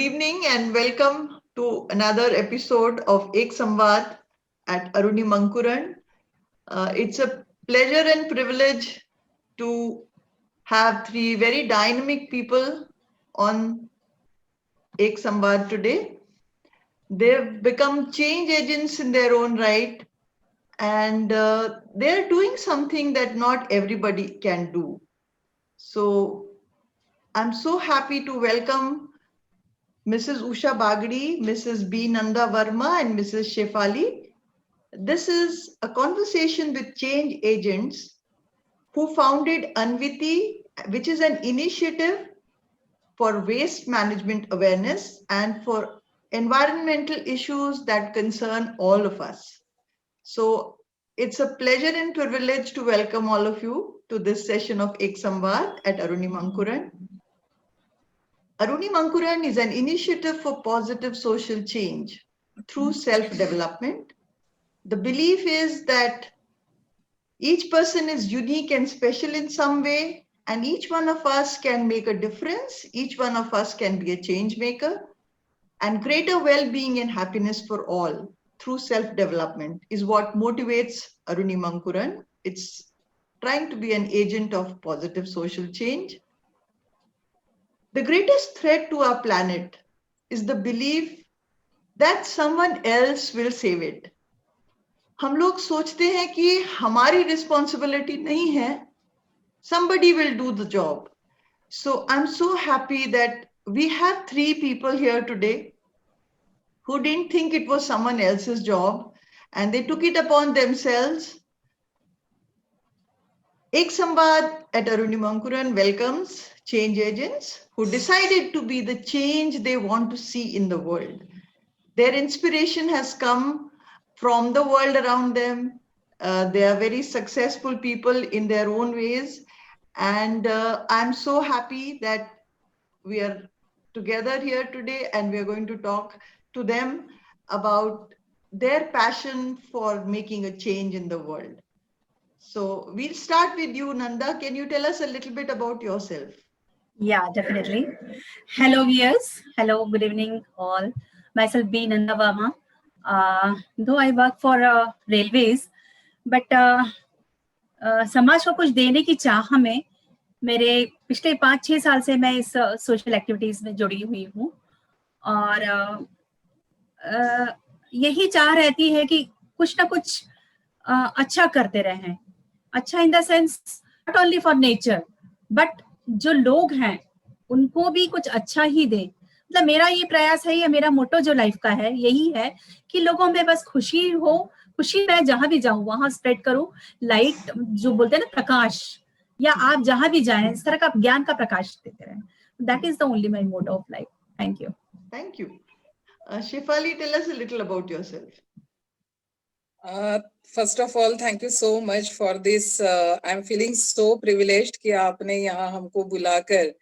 evening and welcome to another episode of Ek Samvad at Aruni Mankuran. It's a pleasure and privilege to have three very dynamic people on Ek Samvad today. They've become change agents in their own right, and they're doing something that not everybody can do. So I'm so happy to welcome Mrs. Usha Bagdi, Mrs. B. Nanda Verma, and Mrs. Shefali. This is a conversation with change agents who founded Anviti, which is an initiative for waste management awareness and for environmental issues that concern all of us. So it's a pleasure and privilege to welcome all of you to this session of Ek Samvad at Aruni Mankuran. Aruni Mankuran is an initiative for positive social change through self-development. The belief is that each person is unique and special in some way, and each one of us can make a difference. Each one of us can be a change maker, and greater well-being and happiness for all through self-development is what motivates Aruni Mankuran. It's trying to be an agent of positive social change. The greatest threat to our planet is the belief that someone else will save it. हम लोग सोचते हैं कि हमारी responsibility नहीं है, somebody will do the job. So I'm so happy that we have three people here today who didn't think it was someone else's job and they took it upon themselves. Ek Samvad at Aruni Mankuran welcomes change agents who decided to be the change they want to see in the world. Their inspiration has come from the world around them. They are very successful people in their own ways. And I'm so happy that we are together here today and we are going to talk to them about their passion for making a change in the world. So we'll start with you, Nanda. Can you tell us a little bit about yourself? Yeah, definitely. Hello, viewers. Hello, good evening, all. Myself, B. Nanda Verma. Though I work for railways, but समाज को कुछ देने की चाह में मेरे पिछले 5-6 साल से मैं इस सोशल एक्टिविटीज में जुड़ी हुई हूँ और यही चाह रहती है कि कुछ ना कुछ अच्छा करते रहें. अच्छा in the sense not only for nature but जो लोग हैं उनको भी कुछ अच्छा ही दे. मतलब मेरा ये प्रयास है, या मेरा मोटो जो लाइफ का है यही है कि लोगों में बस खुशी हो, खुशी मैं जहां भी जाऊं वहां स्प्रेड करूं. लाइट जो बोलते हैं ना, प्रकाश, या आप जहां भी जाएं इस तरह का ज्ञान का प्रकाश देते रहें. That is the only my motto of life. Thank you. Thank you. Shefali, tell us a little about yourself. First of all, thank you so much for this. I'm feeling so privileged कि आपने यहाँ हमको बुलाकर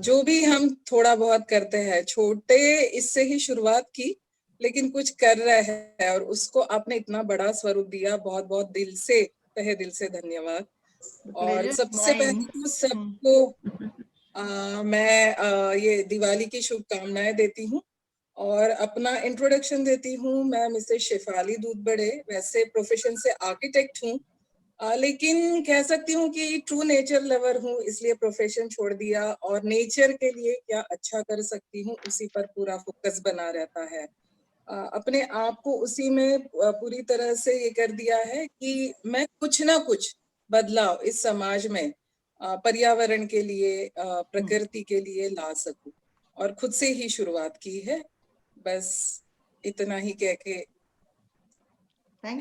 जो भी हम थोड़ा बहुत करते हैं, छोटे इससे ही शुरुआत की, लेकिन कुछ कर रहे हैं और उसको आपने इतना बड़ा स्वरूप दिया. बहुत बहुत दिल से, तहे दिल से धन्यवाद. और सबसे पहले तो सबको मैं ये दिवाली की शुभकामनाएं देती हूँ और अपना इंट्रोडक्शन देती हूँ. मैं मिसेस शेफाली दूधबड़े, वैसे प्रोफेशन से आर्किटेक्ट हूँ, लेकिन कह सकती हूँ कि ट्रू नेचर लवर हूँ, इसलिए प्रोफेशन छोड़ दिया और नेचर के लिए क्या अच्छा कर सकती हूँ उसी पर पूरा फोकस बना रहता है. अपने आप को उसी में पूरी तरह से ये कर दिया है कि मैं कुछ ना कुछ बदलाव इस समाज में पर्यावरण के लिए, प्रकृति के लिए ला सकूं, और खुद से ही शुरुआत की है. बस इतना ही कह के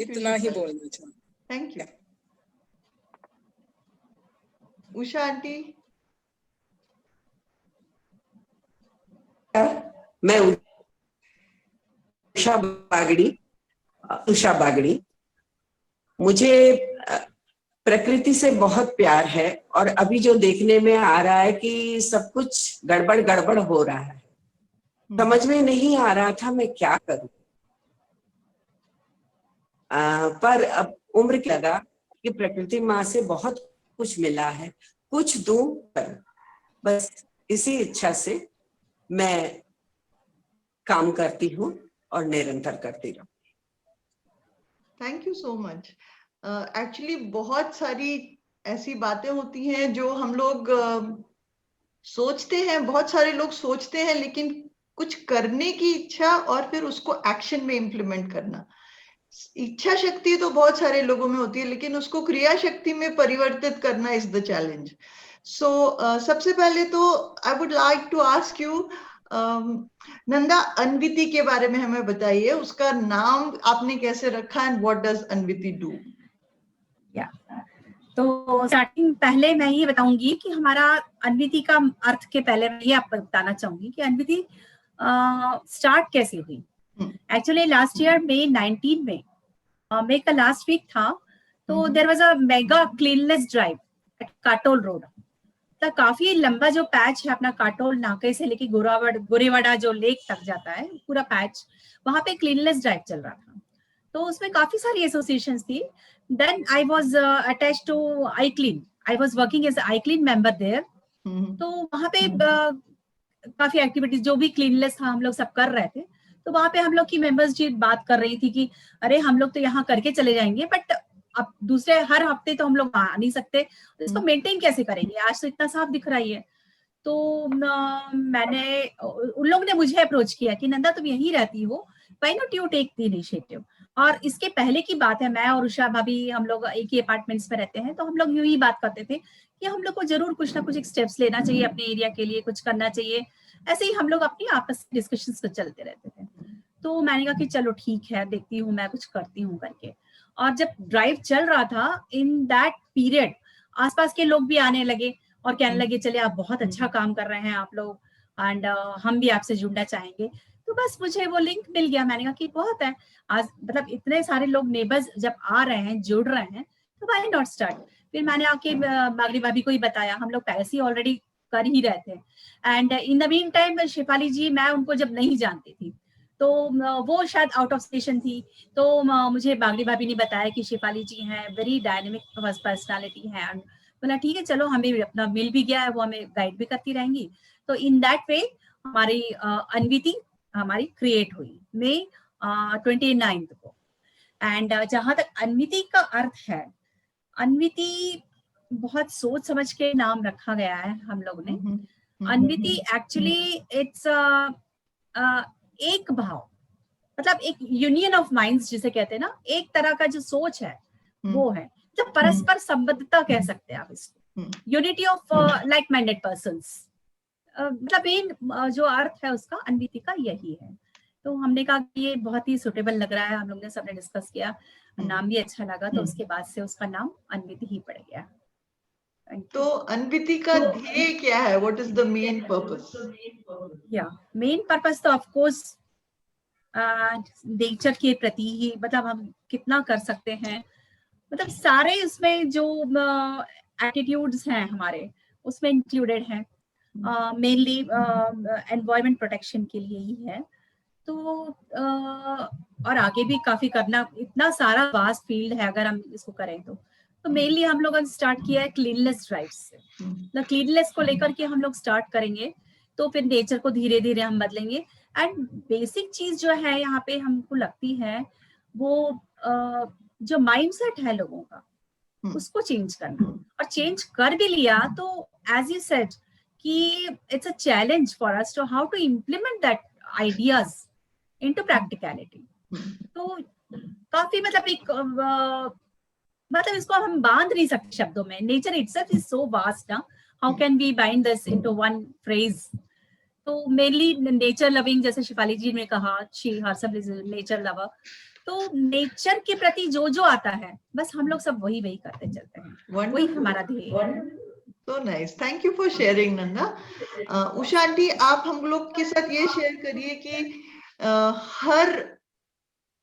इतना ही बोलना चाहूँ. Thank you. उषा आंटी. मैं उषा बागड़ी. मुझे प्रकृति से बहुत प्यार है और अभी जो देखने में आ रहा है कि सब कुछ गड़बड़ हो रहा है, समझ में नहीं आ रहा था मैं क्या करूं. पर अब उम्र की लगा कि प्रकृति माँ से बहुत कुछ मिला है, कुछ दूं पर. बस इसी इच्छा से मैं काम करती हूँ और निरंतर करती रहूँ। Thank you so much. Actually बहुत सारी ऐसी बातें होती हैं जो हम लोग सोचते हैं, बहुत सारे लोग सोचते हैं, लेकिन कुछ करने की इच्छा और फिर उसको एक्शन में इम्प्लीमेंट करना, इच्छा शक्ति तो बहुत सारे लोगों में होती है, लेकिन उसको क्रिया शक्ति में परिवर्तित करना इज द चैलेंज। सो सबसे पहले तो I would like to ask you, Nanda, Anviti के बारे में हमें बताइए, उसका नाम आपने कैसे रखा एंड व्हाट डज अन्विति डू? तो स्टार्टिंग पहले मैं ये बताऊंगी कि हमारा अन्विति का अर्थ के पहले मैं ये आपको बताना चाहूंगी कि अन्विति स्टार्ट कैसे हुई। एक्चुअली लास्ट ईयर मई 19 में, मई का लास्ट वीक था, तो there was a mega cleanness drive at Katol road. तो काफी लंबा जो पैच है अपना काटोल नाके से लेके गोरेवाड़ा जो लेक तक जाता है, पूरा पैच, वहां पे क्लीननेस ड्राइव चल रहा था। तो उसमें काफी सारी एसोसिएशंस थी। Then I was attached to I clean, I was working as I clean member there. तो वहां पे काफी एक्टिविटीज, जो भी क्लीननेस था हम लोग सब कर रहे थे। तो वहां पे हम लोग की मेंबर्स जी बात कर रही थी कि अरे हम लोग तो यहाँ करके चले जाएंगे, बट अब दूसरे हर हफ्ते तो हम लोग आ नहीं सकते, तो इसको मेंटेन कैसे करेंगे, आज तो इतना साफ दिख रही है। तो मैंने, उन लोगों ने मुझे अप्रोच किया कि नंदा तुम यहीं रहती हो, why not you take the initiative. और इसके पहले की बात है, मैं और उषा भाभी हम लोग एक ही अपार्टमेंट्स में रहते हैं, तो हम लोग यूं ही बात करते थे कि हम लोग को जरूर कुछ ना कुछ एक स्टेप्स लेना चाहिए, अपने एरिया के लिए कुछ करना चाहिए। ऐसे ही हम लोग अपनी आपस में डिस्कशंस चलते रहते थे। तो मैंने कहा कि चलो ठीक है, देखती हूँ मैं कुछ करती हूँ करके। और जब ड्राइव चल रहा था, इन दैट पीरियड आसपास के लोग भी आने लगे और कहने लगे चले आप बहुत अच्छा काम कर रहे हैं आप लोग, एंड हम भी आपसे जुड़ना चाहेंगे। तो बस मुझे वो लिंक मिल गया। मैंने कहा कि बहुत है, आज मतलब इतने सारे लोग नेबर्स जब आ रहे हैं, जुड़ रहे हैं, तो व्हाई नॉट स्टार्ट। फिर मैंने आके बागरी भाभी को ही बताया, हम लोग पहले ही ऑलरेडी कर ही रहे थे। And in the meantime Shefali ji, मैं उनको जब नहीं जानती थी, तो वो शायद आउट ऑफ स्टेशन थी, तो मुझे बागरी भाभी ने बताया कि शेफाली जी हैं, वेरी डायनेमिक पर्सनालिटी है। बोला ठीक है चलो, हमें अपना मिल भी गया है, वो हमें गाइड भी करती रहेंगी। तो इन दैट वे हमारी अन्विति हमारी क्रिएट हुई मई 29 को। एंड जहां तक अन्विति का अर्थ है, अन्विति बहुत सोच समझ के नाम रखा गया है हम लोग ने। अन्विति एक्चुअली इट्स एक भाव, मतलब एक यूनियन ऑफ माइंड्स जिसे कहते हैं ना, एक तरह का जो सोच है वो है, जब परस्पर संबद्धता कह सकते हैं आप इसको, unity of like minded persons. मतलब मेन जो अर्थ है उसका अन्विति का यही है। तो हमने कहा कि ये बहुत ही सुटेबल लग रहा है, हम लोग ने सबने डिस्कस किया, नाम भी अच्छा लगा, तो उसके बाद से उसका नाम अन्विति ही पड़ गया। तो अन्विति का ध्येय क्या है? What is the main purpose? या मेन पर्पस तो ऑफ कोर्स नेचर के प्रति ही, मतलब हम कितना कर सकते हैं, मतलब सारे उसमें जो एटीट्यूड्स हैं हमारे उसमें इंक्लूडेड हैं। मेनली एनवायरमेंट प्रोटेक्शन के लिए ही है। तो और आगे भी काफी करना, इतना सारा वास्ट फील्ड है अगर हम इसको करें तो मेनली हम लोग स्टार्ट किया है क्लीननेस ड्राइव से। तो क्लीननेस को लेकर के हम लोग स्टार्ट करेंगे, तो फिर नेचर को धीरे धीरे हम बदलेंगे। एंड बेसिक चीज जो है यहाँ पे हमको लगती है, वो जो माइंडसेट है लोगों का, उसको चेंज करना। और चेंज कर भी लिया तो एज यू सेड कि it's a challenge for us to how to implement that ideas into practicality. तो काफी मतलब एक मतलब इसको हम बांध नहीं सकते शब्दों में। Nature itself is so vast ना, how can we bind this into one phrase. तो मेनली नेचर लविंग, जैसे शिफाली जी ने कहा, she herself is nature lover. तो नेचर के प्रति जो जो आता है, बस हम लोग सब वही करते चलते हैं, वही हमारा ध्येय है। So nice. Thank you for sharing, Nanda. Usha aunty, आप हम लोग के साथ ये शेयर करिए कि हर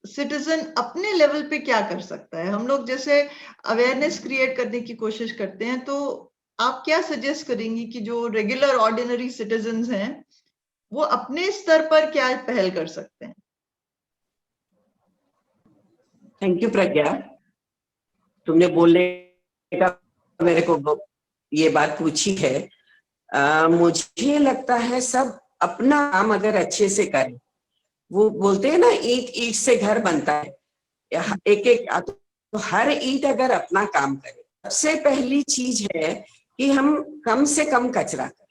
सिटीजन अपने लेवल पे क्या कर सकता है। हम लोग जैसे अवेयरनेस क्रिएट करने की कोशिश करते हैं, तो आप क्या सजेस्ट करेंगी कि जो रेगुलर ऑर्डिनरी सिटीजन्स हैं वो अपने स्तर पर क्या पहल कर सकते हैं? थैंक यू प्रज्ञा, तुमने बोलने का मेरे को ये बात पूछी है। मुझे लगता है सब अपना काम अगर अच्छे से करें वो बोलते हैं ना, ईंट ईंट से घर बनता है, एक एक, तो हर ईंट अगर अपना काम करे, सबसे पहली चीज है कि हम कम से कम कचरा करें,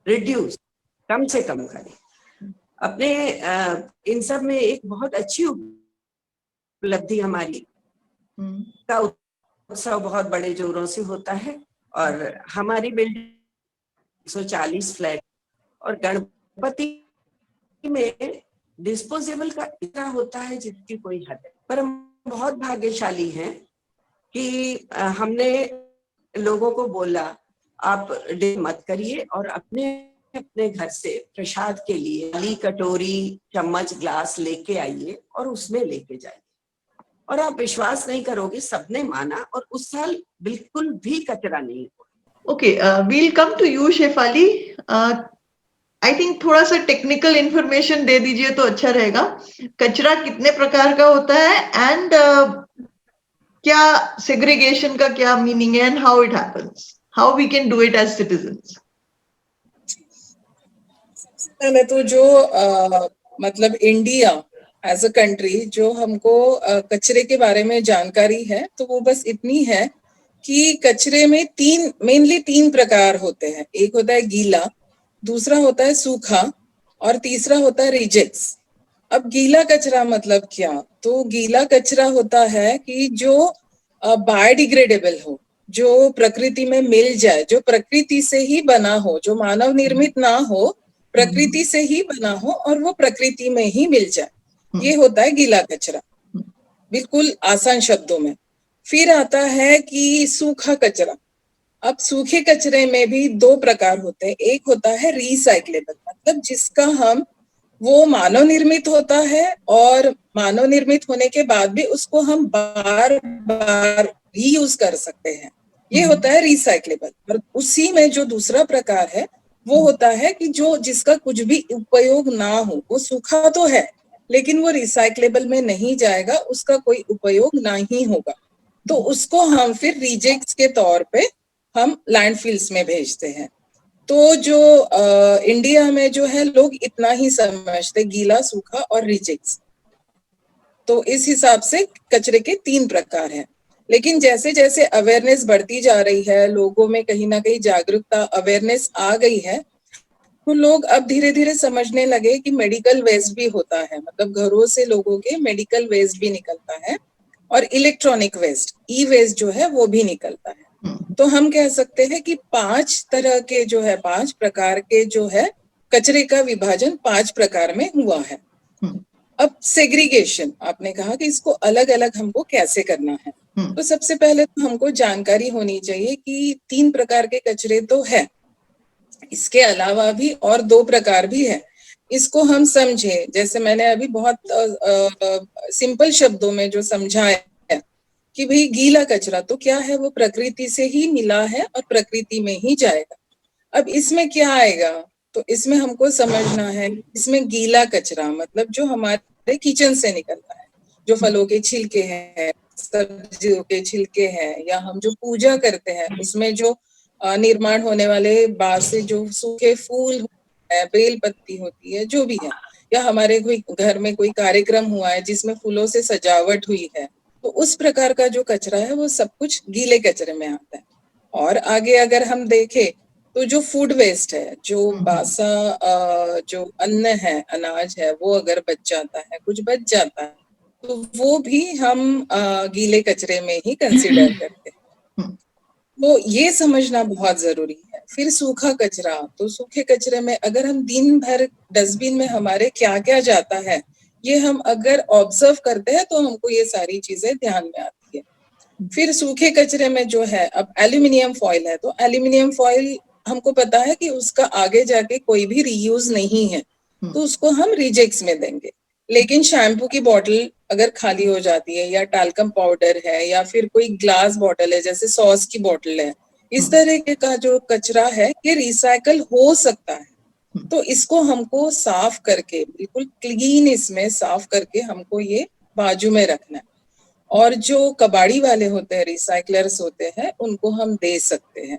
रिड्यूस, कम से कम करें अपने। इन सब में एक बहुत अच्छी उपलब्धि हमारी का उत्सव बहुत बड़े जोरों से होता है, और हमारी बिल्डिंग 140 फ्लैट, और गणपति में डिस्पोजेबल का इतना होता है जिसकी कोई हद है। पर हम बहुत भाग्यशाली हैं कि हमने लोगों को बोला आप डे मत करिए, और अपने अपने घर से प्रसाद के लिए थाली, कटोरी, चम्मच, ग्लास लेके आइए और उसमें लेके जाइए, और आप विश्वास नहीं करोगे, सबने माना, और उस साल बिल्कुल भी कचरा नहीं हुआ। Okay, we'll come to you, Shefali. I think थोड़ा सा टेक्निकल इंफॉर्मेशन दे दीजिए तो अच्छा रहेगा। कचरा कितने प्रकार का होता है, एंड क्या सेग्रीगेशन का क्या मीनिंग है, and how it happens, how we can do it as citizens. पहले तो जो मतलब इंडिया एज अ कंट्री जो हमको कचरे के बारे में जानकारी है, तो वो बस इतनी है कि कचरे में मेनली तीन प्रकार होते हैं। एक होता है गीला, दूसरा होता है सूखा, और तीसरा होता है रिजेक्ट्स। अब गीला कचरा मतलब क्या? तो गीला कचरा होता है कि जो बायोडिग्रेडेबल हो, जो प्रकृति में मिल जाए, जो प्रकृति से ही बना हो, जो मानव निर्मित ना हो, प्रकृति से ही बना हो और वो प्रकृति में ही मिल जाए, ये होता है गीला कचरा, बिल्कुल आसान शब्दों में। फिर आता है कि सूखा कचरा। अब सूखे कचरे में भी दो प्रकार होते हैं। एक होता है रिसाइक्लेबल, मतलब जिसका हम, वो मानव निर्मित होता है, और मानव निर्मित होने के बाद भी उसको हम बार बार रीयूज कर सकते हैं, ये होता है रिसाइक्लेबल। और उसी में जो दूसरा प्रकार है वो होता है कि जो जिसका कुछ भी उपयोग ना हो, वो सूखा तो है लेकिन वो रिसाइक्लेबल में नहीं जाएगा, उसका कोई उपयोग नहीं होगा, तो उसको हम फिर रिजेक्ट्स के तौर पे हम लैंडफिल्स में भेजते हैं। तो जो इंडिया में जो है, लोग इतना ही समझते, गीला, सूखा और रिजेक्ट्स। तो इस हिसाब से कचरे के तीन प्रकार हैं। लेकिन जैसे जैसे अवेयरनेस बढ़ती जा रही है, लोगों में कहीं ना कहीं जागरूकता, अवेयरनेस आ गई है, तो लोग अब धीरे धीरे समझने लगे कि मेडिकल वेस्ट भी होता है, मतलब घरों से लोगों के मेडिकल वेस्ट भी निकलता है, और इलेक्ट्रॉनिक वेस्ट, ई वेस्ट जो है वो भी निकलता है। तो हम कह सकते हैं कि 5 तरह के जो है, 5 प्रकार के जो है कचरे का विभाजन 5 प्रकार में हुआ है। अब सेग्रीगेशन, आपने कहा कि इसको अलग अलग हमको कैसे करना है, तो सबसे पहले तो हमको जानकारी होनी चाहिए कि 3 प्रकार के कचरे तो है, इसके अलावा भी और 2 प्रकार भी है। इसको हम समझे, जैसे मैंने अभी बहुत सिंपल शब्दों में जो समझाया कि भाई गीला कचरा तो क्या है, वो प्रकृति से ही मिला है और प्रकृति में ही जाएगा। अब इसमें क्या आएगा, तो इसमें हमको समझना है, इसमें गीला कचरा मतलब जो हमारे किचन से निकलता है, जो फलों के छिलके हैं, सब्जियों के छिलके हैं, या हम जो पूजा करते हैं उसमें जो निर्माण होने वाले बांस से जो सूखे फूल है, बेल पत्ती होती है, जो भी है, या हमारे कोई घर में कोई कार्यक्रम हुआ है जिसमें फूलों से सजावट हुई है, तो उस प्रकार का जो कचरा है वो सब कुछ गीले कचरे में आता है। और आगे अगर हम देखें तो जो फूड वेस्ट है, जो बासा जो अन्न है, अनाज है, वो अगर बच जाता है, कुछ बच जाता है, तो वो भी हम गीले कचरे में ही कंसीडर करते हैं। तो ये समझना बहुत जरूरी है। फिर सूखा कचरा, तो सूखे कचरे में अगर हम दिन भर डस्टबिन में हमारे क्या क्या जाता है, ये हम अगर ऑब्जर्व करते हैं तो हमको ये सारी चीजें ध्यान में आती है। फिर सूखे कचरे में जो है, अब एल्यूमिनियम फॉइल है, तो एल्यूमिनियम फॉइल हमको पता है कि उसका आगे जाके कोई भी रीयूज नहीं है, तो उसको हम रिजेक्ट्स में देंगे। लेकिन शैम्पू की बोतल अगर खाली हो जाती है, या टाल्कम पाउडर है, या फिर कोई ग्लास बोतल है, जैसे सॉस की बोतल है, इस तरह का जो कचरा है ये रिसाइकल हो सकता है, तो इसको हमको साफ करके, बिल्कुल क्लीन इसमें साफ करके हमको ये बाजू में रखना है। और जो कबाड़ी वाले होते हैं, रिसाइकलर्स होते हैं, उनको हम दे सकते हैं।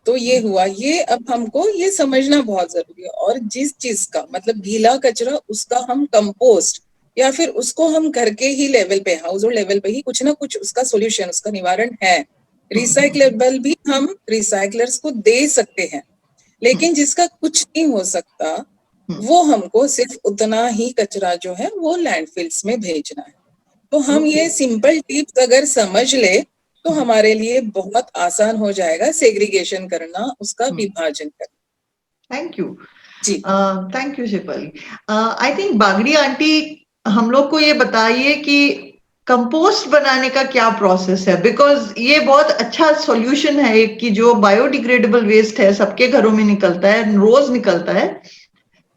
तो ये हुआ, ये अब हमको ये समझना बहुत जरूरी है। और जिस चीज का मतलब गीला कचरा, उसका हम कंपोस्ट या फिर उसको हम घर के ही लेवल पे, हाउस होल्ड लेवल पे ही कुछ ना कुछ उसका सॉल्यूशन, उसका निवारण है। रिसाइक्लेबल भी हम रिसाइकलर्स को दे सकते हैं, लेकिन जिसका कुछ नहीं हो सकता वो हमको सिर्फ उतना ही कचरा जो है वो लैंडफिल्स में भेजना है। तो हम ये सिंपल टिप्स अगर समझ ले तो हमारे लिए बहुत आसान हो जाएगा सेग्रीगेशन करना, उसका विभाजन करना। थैंक यू जी। Thank you Shefali. I think Bagdi aunty हम लोग को ये बताइए कि कंपोस्ट बनाने का क्या प्रोसेस है, बिकॉज ये बहुत अच्छा सॉल्यूशन है एक कि जो बायोडिग्रेडेबल वेस्ट है सबके घरों में निकलता है, रोज निकलता है,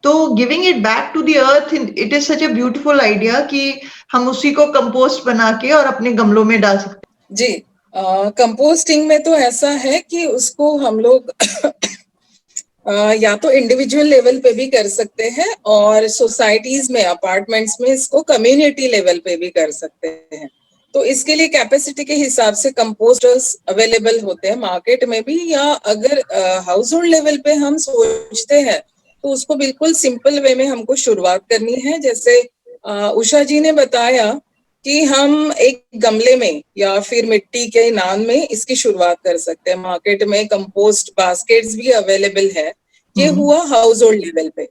तो giving it back to the earth, it is such a beautiful idea कि हम उसी को कंपोस्ट बना के और अपने गमलों में डाल सकते हैं। जी, कंपोस्टिंग में तो ऐसा है कि उसको हम लोग या तो इंडिविजुअल लेवल पे भी कर सकते हैं और सोसाइटीज में, अपार्टमेंट्स में इसको कम्युनिटी लेवल पे भी कर सकते हैं। तो इसके लिए कैपेसिटी के हिसाब से कंपोस्टर्स अवेलेबल होते हैं मार्केट में भी, या अगर हाउस होल्ड लेवल पे हम सोचते हैं तो उसको बिल्कुल सिंपल वे में हमको शुरुआत करनी है। जैसे उषा जी ने बताया कि हम एक गमले में या फिर मिट्टी के नान में इसकी शुरुआत कर सकते हैं। मार्केट में कंपोस्ट बास्केट्स भी अवेलेबल है। ये हुआ हाउस होल्ड लेवल पे।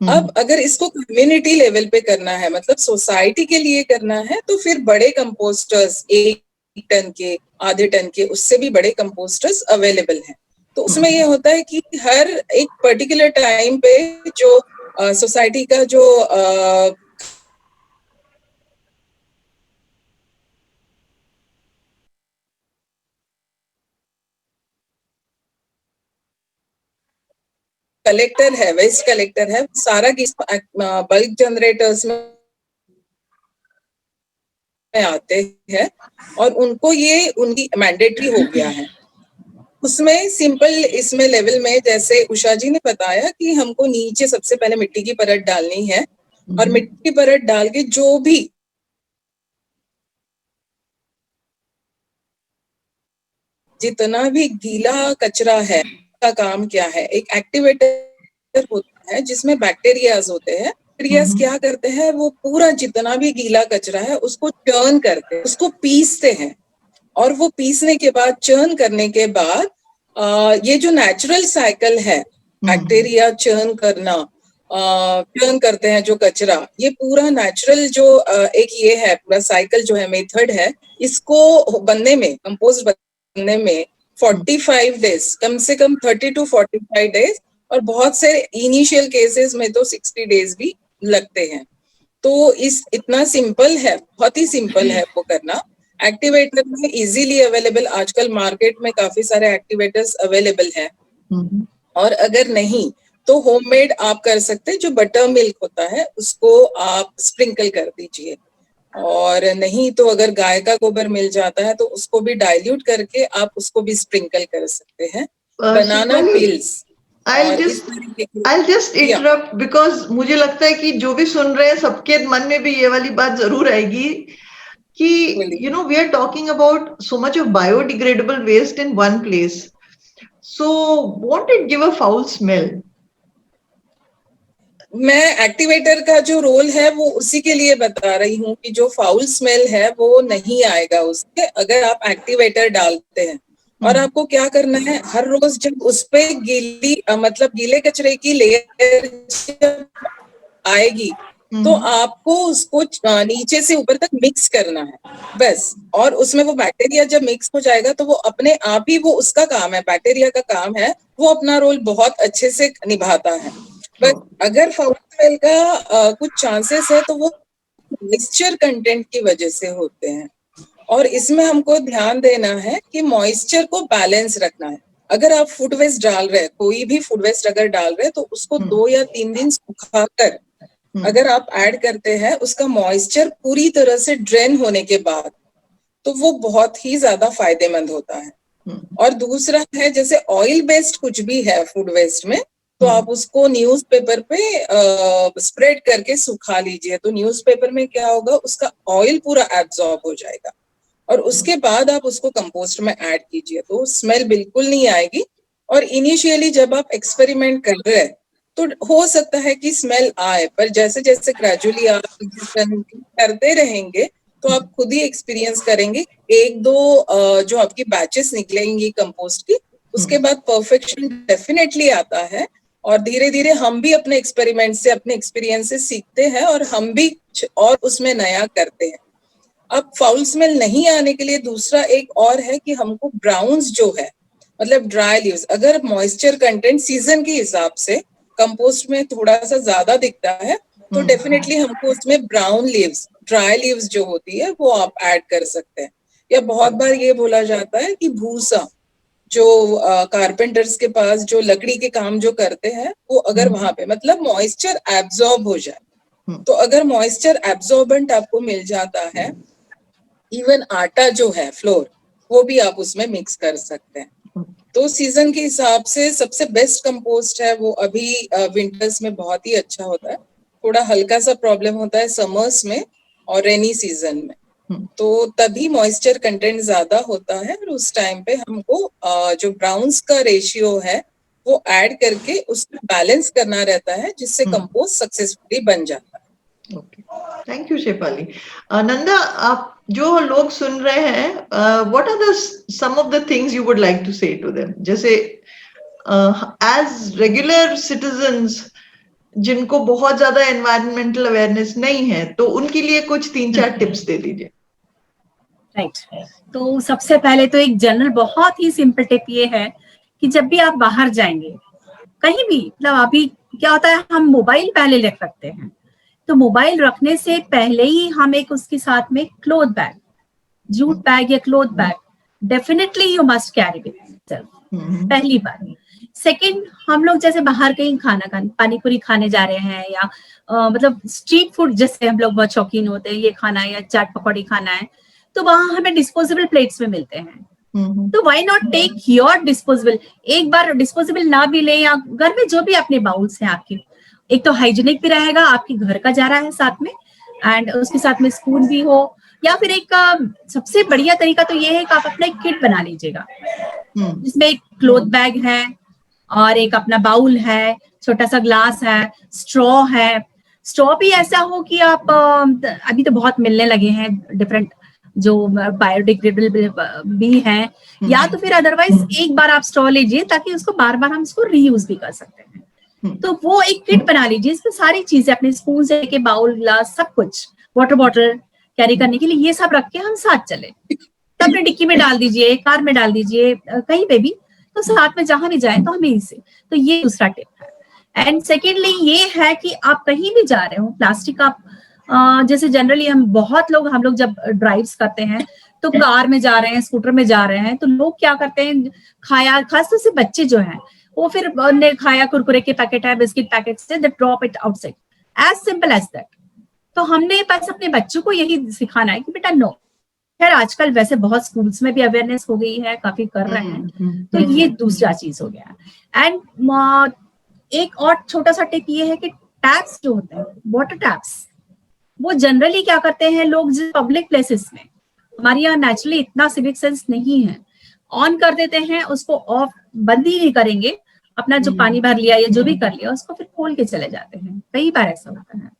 अब अगर इसको कम्युनिटी लेवल पे करना है, मतलब सोसाइटी के लिए करना है, तो फिर बड़े कंपोस्टर्स 1 टन के, आधे टन के, उससे भी बड़े कंपोस्टर्स अवेलेबल हैं। तो उसमें ये होता है कि हर एक पर्टिकुलर टाइम पे जो सोसाइटी का जो कलेक्टर है, वेस्ट कलेक्टर है, सारा बल्क जनरेटर्स में आते हैं और उनको ये उनकी मैंडेटरी हो गया है। उसमें सिंपल इसमें लेवल में जैसे उषा जी ने बताया कि हमको नीचे सबसे पहले मिट्टी की परत डालनी है और मिट्टी की परत डाल के जो भी जितना भी गीला कचरा है का काम क्या है, एक एक्टिवेटर होता है जिसमें बैक्टीरियाज होते हैं। बैक्टीरियाज क्या करते हैं, वो पूरा जितना भी गीला कचरा है उसको चर्न करते हैं, उसको पीसते हैं, और वो पीसने के बाद, चर्न करने के बाद ये जो नेचुरल साइकिल है, बैक्टीरिया चर्न करना, चर्न करते हैं जो कचरा, ये पूरा नेचुरल जो एक ये है पूरा साइकिल जो है, मेथड है, इसको बनने में, कंपोस्ट बनने में 45 डेज, कम से कम 30 to 45 डेज, और बहुत से इनिशियल केसेस में तो 60 डेज भी लगते हैं। तो इतना सिंपल है, बहुत ही सिंपल है वो करना। एक्टिवेटर में इजीली अवेलेबल, आजकल मार्केट में काफी सारे एक्टिवेटर्स अवेलेबल हैं। और अगर नहीं तो होममेड आप कर सकते हैं, जो बटर मिल्क होता है उसको आप स्प्रिंकल कर दीजिए, और नहीं तो अगर गाय का गोबर मिल जाता है तो उसको भी डाइल्यूट करके आप उसको भी स्प्रिंकल कर सकते हैं। बनाना peels, I'll just interrupt because मुझे लगता है कि जो भी सुन रहे हैं सबके मन में भी ये वाली बात जरूर आएगी कि we are talking about so much of biodegradable waste in one place. So won't it give a foul smell? मैं एक्टिवेटर का जो रोल है वो उसी के लिए बता रही हूँ कि जो फाउल स्मेल है वो नहीं आएगा उससे, अगर आप एक्टिवेटर डालते हैं। और आपको क्या करना है, हर रोज जब उस पे गीली मतलब गीले कचरे की लेयर आएगी तो आपको उसको नीचे से ऊपर तक मिक्स करना है बस। और उसमें वो बैक्टीरिया जब मिक्स हो जाएगा तो वो अपने आप ही, वो उसका काम है, बैक्टीरिया का काम है, वो अपना रोल बहुत अच्छे से निभाता है। बट अगर फाउल स्मेल का कुछ चांसेस है तो वो मॉइस्चर कंटेंट की वजह से होते हैं, और इसमें हमको ध्यान देना है कि मॉइस्चर को बैलेंस रखना है। अगर आप फूड वेस्ट डाल रहे हैं, कोई भी फूड वेस्ट अगर डाल रहे हैं, तो उसको 2 या 3 दिन सुखाकर अगर आप ऐड करते हैं, उसका मॉइस्चर पूरी तरह से ड्रेन होने के बाद, तो वो बहुत ही ज्यादा फायदेमंद होता है। और दूसरा है, जैसे ऑयल बेस्ड कुछ भी है फूड वेस्ट में, तो आप उसको न्यूज़पेपर पे स्प्रेड करके सुखा लीजिए, तो न्यूज़पेपर में क्या होगा, उसका ऑयल पूरा एब्जॉर्ब हो जाएगा, और उसके बाद आप उसको कंपोस्ट में ऐड कीजिए, तो स्मेल बिल्कुल नहीं आएगी। और इनिशियली जब आप एक्सपेरिमेंट कर रहे हैं तो हो सकता है कि स्मेल आए, पर जैसे जैसे ग्रेजुअली आप करते रहेंगे तो आप खुद ही एक्सपीरियंस करेंगे। एक दो जो आपकी बैचेस निकलेंगी कंपोस्ट की, उसके बाद परफेक्शन डेफिनेटली आता है। और धीरे धीरे हम भी अपने एक्सपेरिमेंट से, अपने एक्सपीरियंस से सीखते हैं और हम भी और उसमें नया करते हैं। अब फाउल स्मेल नहीं आने के लिए दूसरा एक और है कि हमको ब्राउन्स जो है, मतलब ड्राई लीव्स, अगर मॉइस्चर कंटेंट सीजन के हिसाब से कंपोस्ट में थोड़ा सा ज्यादा दिखता है तो डेफिनेटली हमको उसमें ब्राउन लीव्स, ड्राई लीव्स जो होती है वो आप ऐड कर सकते हैं। या बहुत बार ये बोला जाता है कि भूसा, जो कारपेंटर्स के पास जो लकड़ी के काम जो करते हैं, वो अगर वहां पे मतलब मॉइस्चर एब्जॉर्ब हो जाए, तो अगर मॉइस्चर एब्जॉर्बेंट आपको मिल जाता है, इवन आटा जो है फ्लोर, वो भी आप उसमें मिक्स कर सकते हैं। तो सीजन के हिसाब से सबसे बेस्ट कंपोस्ट है वो अभी विंटर्स में बहुत ही अच्छा होता है। थोड़ा हल्का सा प्रॉब्लम होता है समर्स में और रेनी सीजन में, तो तभी मॉइस्चर कंटेंट ज्यादा होता है और उस टाइम पे हमको जो ब्राउन्स का रेशियो है वो ऐड करके उसको बैलेंस करना रहता है, जिससे कंपोस्ट सक्सेसफुली बन जाता है। Okay, thank you Shefali. Nanda, आप जो लोग सुन रहे हैं, what are the some of the things you would like to say to them? जैसे एज रेगुलर सिटीजन्स जिनको बहुत ज्यादा एनवायरमेंटल अवेयरनेस नहीं है, तो उनके लिए कुछ 3-4 टिप्स दे दीजिए। राइट, तो सबसे पहले तो एक जनरल बहुत ही सिंपल टिप ये है कि जब भी आप बाहर जाएंगे कहीं भी, मतलब अभी क्या होता है, हम मोबाइल पहले रख रखते हैं, तो मोबाइल रखने से पहले ही हम एक उसके साथ में क्लोथ बैग, जूट बैग या cloth bag definitely you must carry with yourself, पहली बात। सेकंड, हम लोग जैसे बाहर कहीं पानी पूरी खाने जा रहे हैं या मतलब स्ट्रीट फूड जैसे हम लोग बहुत शौकीन होते हैं, ये खाना है या चाट पकौड़ी खाना है, तो वहां हमें डिस्पोजेबल प्लेट्स में मिलते हैं। तो why not take your disposable, एक बार डिस्पोजेबल ना भी ले, या घर में जो भी अपने बाउल्स हैं आपके, एक तो हाइजीनिक भी रहेगा, आपके घर का जा रहा है साथ में, एंड उसके साथ में स्पून भी हो, या फिर एक सबसे बढ़िया तरीका तो ये है कि आप अपना एक किट बना लीजिएगा जिसमें एक क्लोथ बैग है और एक अपना बाउल है, छोटा सा ग्लास है, स्ट्रॉ है। स्ट्रॉ भी ऐसा हो कि आप अभी तो बहुत मिलने लगे हैं डिफरेंट जो बायोडिग्रेडेबल भी हैं, या तो फिर अदरवाइज एक बार आप स्ट्रॉ लीजिए ताकि उसको बार बार हम इसको रीयूज भी कर सकते हैं। तो वो एक किट बना लीजिए, इसमें सारी चीजें, अपने स्पून से लेके बाउल, ग्लास, सब कुछ, वाटर बॉटल कैरी करने के लिए, ये सब रख के हम साथ चले। तब अपने डिक्की में डाल दीजिए, कार में डाल दीजिए, कहीं पे भी, तो साथ में जहां भी जाए तो हमें इसे, तो ये दूसरा टिप है। एंड सेकेंडली ये है कि आप कहीं भी जा रहे हो, प्लास्टिक आप जैसे जनरली हम लोग जब ड्राइव्स करते हैं तो कार में जा रहे हैं, स्कूटर में जा रहे हैं, तो लोग क्या करते हैं, खाया, खासतौर से बच्चे जो हैं, वो फिर ने खाया, कुरकुरे के पैकेट है, बिस्किट पैकेट से, they drop it outside, as simple as that. तो हमने बस अपने बच्चों को यही सिखाना है कि बेटा नो। खैर आजकल वैसे बहुत स्कूल्स में भी अवेयरनेस हो गई है, काफी कर रहे हैं, तो ये दूसरा चीज हो गया। एंड एक और छोटा सा टिप ये है कि टैप्स जो होते हैं, वाटर टैप्स, वो जनरली क्या करते हैं लोग, पब्लिक प्लेसेस में, हमारे यहाँ नेचुरली इतना सिविक सेंस नहीं है, ऑन कर देते हैं, उसको ऑफ बंद ही नहीं करेंगे, अपना जो पानी भर लिया या जो भी कर लिया उसको फिर खोल के चले जाते हैं। कई बार ऐसा होता है।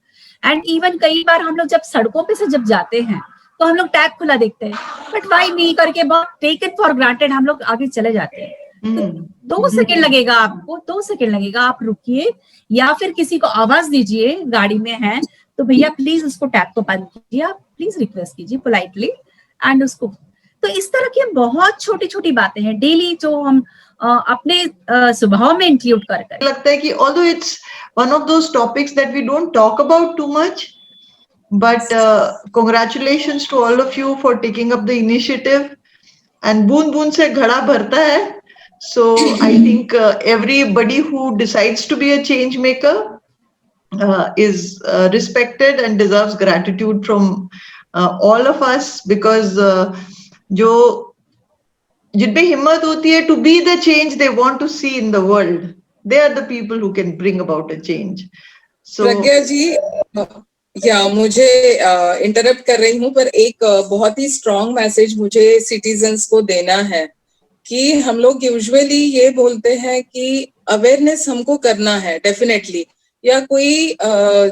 एंड इवन कई बार हम लोग जब सड़कों पे से जब जाते हैं तो हम लोग टैप खुला देखते हैं, बट वाई नहीं करके बहुत टेक इट फॉर ग्रांटेड हम लोग आगे चले जाते हैं। तो 2 सेकेंड लगेगा आपको, 2 सेकेंड लगेगा, आप रुकिए या फिर किसी को आवाज दीजिए, गाड़ी में है तो भैया प्लीज उसको टैप को बंद कीजिए, आप प्लीज रिक्वेस्ट कीजिए पोलाइटली, एंड उसको। तो इस तरह की बहुत छोटी छोटी बातें हैं डेली जो हम अपने स्वभाव में इंक्लूड कर लगता है कि although it's one of those topics that we don't talk about too much, but congratulations to all of you for taking up the initiative, and बूंद बूंद से घड़ा भरता है। So I think everybody who decides to be a change maker is respected and deserves gratitude from all of us, because जो जिनमें हिम्मत होती है to be the change they want to see in the world, they are the people who can bring about a change. So प्रज्ञा जी, या मुझे interrupt कर रही हूँ, पर एक बहुत ही स्ट्रॉन्ग मैसेज मुझे सिटीजन्स को देना है कि हम लोग यूजुअली ये बोलते हैं कि अवेयरनेस हमको करना है डेफिनेटली, या कोई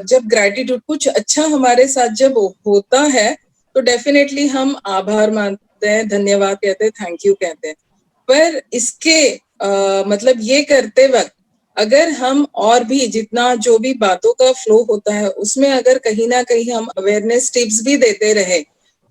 जब ग्रैटिट्यूड कुछ अच्छा हमारे साथ जब होता है तो डेफिनेटली हम आभार मानते हैं, धन्यवाद कहते हैं, थैंक यू कहते हैं। पर इसके मतलब ये करते वक्त अगर हम और भी जितना जो भी बातों का फ्लो होता है उसमें अगर कहीं ना कहीं हम अवेयरनेस टिप्स भी देते रहे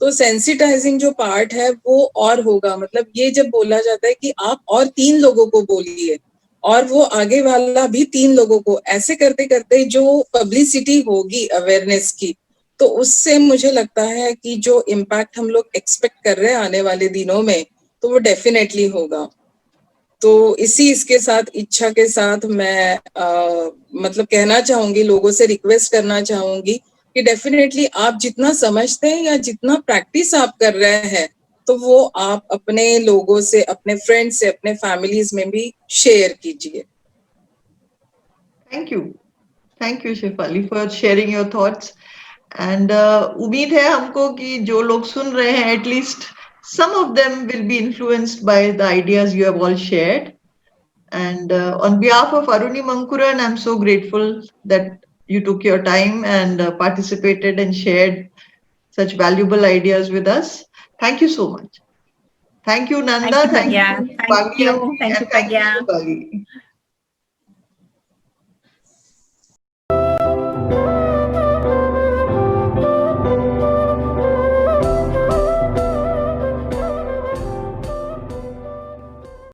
तो सेंसिटाइजिंग जो पार्ट है वो और होगा। मतलब ये जब बोला जाता है कि आप और 3 लोगों को बोलिए और वो आगे वाला भी 3 लोगों को, ऐसे करते करते जो पब्लिसिटी होगी अवेयरनेस की, तो उससे मुझे लगता है कि जो इम्पैक्ट हम लोग एक्सपेक्ट कर रहे हैं आने वाले दिनों में तो वो डेफिनेटली होगा। तो इसी इसके साथ इच्छा के साथ मैं मतलब कहना चाहूंगी, लोगों से रिक्वेस्ट करना चाहूंगी कि डेफिनेटली आप जितना समझते हैं या जितना प्रैक्टिस आप कर रहे हैं तो वो आप अपने लोगों से, अपने फ्रेंड्स से, अपने फैमिलीज में भी शेयर कीजिए। Thank you Shefali for sharing your thoughts. And उम्मीद है हमको कि जो लोग सुन रहे हैं at least some of them will be influenced by the ideas you have all shared. And on behalf of Aruni Mankuran, I'm so grateful that you took your time and participated and shared such valuable ideas with us. Thank you so much. Thank you, Nanda. Thank you, Pragya. Thank you, Thank Pagli you. Aunty, Thank you, and thank you, Pragya. Shefali.